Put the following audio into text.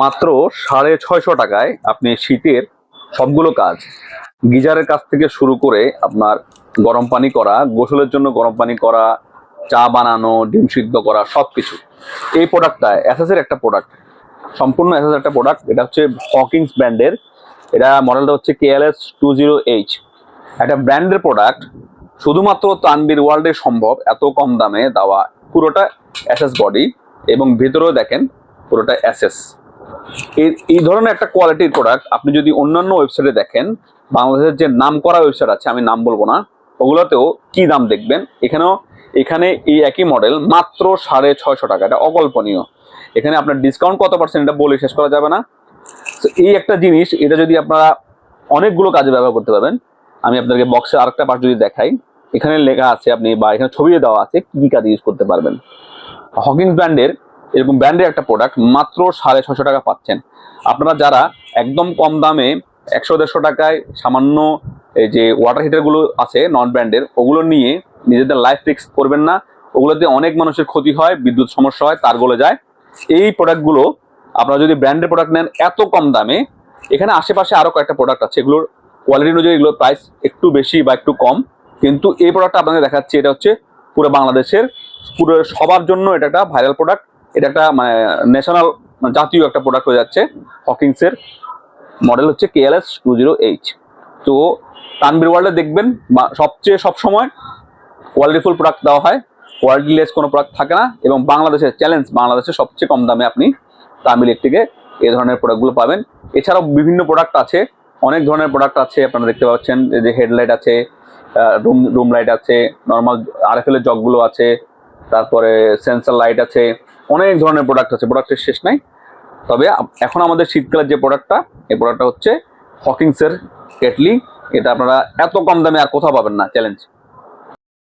মাত্র 650 টাকায় আপনি শীতের সবগুলো কাজ, গিজারের কাছ থেকে শুরু করে আপনার গরম পানি করা, গোসলের জন্য গরম পানি করা, চা বানানো, ডিম সিদ্ধ করা, সবকিছু। এই প্রোডাক্টটা এসএস এর একটা প্রোডাক্ট, সম্পূর্ণ এসএস একটা প্রোডাক্ট। এটা হচ্ছে হকিংস ব্র্যান্ডের, এটা মডেলটা হচ্ছে KLS 20H, একটা ব্র্যান্ডের প্রোডাক্ট। শুধুমাত্র তানবীর ওয়ার্ল্ডে সম্ভব এত কম দামে দেওয়া। পুরোটা এসএস বডি এবং ভেতরেও দেখেন পুরোটা এসএস। এই ধরনের একটা কোয়ালিটির প্রোডাক্ট আপনি যদি অন্যান্য ওয়েবসাইটে দেখেন, বাংলাদেশের যে নাম করা ওয়েবসাইট আছে, আমি নাম বলবো না, ওগুলোতেও কি দাম দেখবেন, এখানে এই একই মডেল মাত্র 650 টাকা। এটা অকল্পনীয়। এখানে আপনার ডিসকাউন্ট কত পার্সেন্ট এটা বলে শেষ করা যাবে না। তো এই একটা জিনিস, এটা যদি আপনারা অনেকগুলো কাজে ব্যবহার করতে পারবেন। আমি আপনাদেরকে বক্সে আরেকটা পার্ট যদি দেখাই, এখানে লেখা আছে আপনি, বা এখানে ছবি দেওয়া আছে কি কি কাজে ইউজ করতে পারবেন। হকিংস ব্র্যান্ডের এরকম ব্র্যান্ডের একটা প্রোডাক্ট মাত্র 650 টাকা পাচ্ছেন। আপনারা যারা একদম কম দামে 100-150 টাকায় সামান্য এই যে ওয়াটার হিটার গুলো আছে নন ব্র্যান্ডের, ওগুলো নিয়ে নিজেদের লাইফ রিস্ক করবেন না। ওগুলোতে অনেক মানুষের ক্ষতি হয়, বিদ্যুৎ সমস্যা হয়, তার গলে যায়। এই প্রোডাক্টগুলো আপনারা যদি ব্র্যান্ডের প্রোডাক্ট নেন এত কম দামে, এখানে আশেপাশে আরো কয়েকটা প্রোডাক্ট আছে, এগুলোর কোয়ালিটি অনুযায়ী এগুলোর প্রাইস একটু বেশি বা একটু কম। কিন্তু এই প্রোডাক্টটা আপনাদের দেখাচ্ছি, এটা হচ্ছে পুরো বাংলাদেশের পুরো সবার জন্য এটা একটা ভাইরাল প্রোডাক্ট। এটা একটা মানে ন্যাশনাল, জাতীয় একটা প্রোডাক্ট হয়ে যাচ্ছে। হকিংসের মডেল হচ্ছে KLS 20H। তো তানবীর ওয়ার্ল্ডে দেখবেন সবসময় কোয়ালিটিফুল প্রোডাক্ট দেওয়া হয়, কোয়ালিটিলেস কোনো প্রোডাক্ট থাকে না। এবং বাংলাদেশের চ্যালেঞ্জ, বাংলাদেশের সবচেয়ে কম দামে আপনি তামিল ইলেকট্রিকে এই ধরনের প্রোডাক্টগুলো পাবেন। এছাড়াও বিভিন্ন প্রোডাক্ট আছে, অনেক ধরনের প্রোডাক্ট আছে। আপনারা দেখতে পাচ্ছেন যে হেডলাইট আছে, রুম লাইট আছে, নর্মাল RFL এর জগগুলো আছে, তারপরে সেন্সর লাইট আছে, অনেক ধরনের প্রোডাক্ট আছে, প্রোডাক্টের শেষ নাই। তবে এখন আমাদের শীতকালের যে প্রোডাক্টটা, এই প্রোডাক্টটা হচ্ছে হকিংসের কেটলি। এটা আপনারা এত কম দামে আর কোথাও পাবেন না, চ্যালেঞ্জ।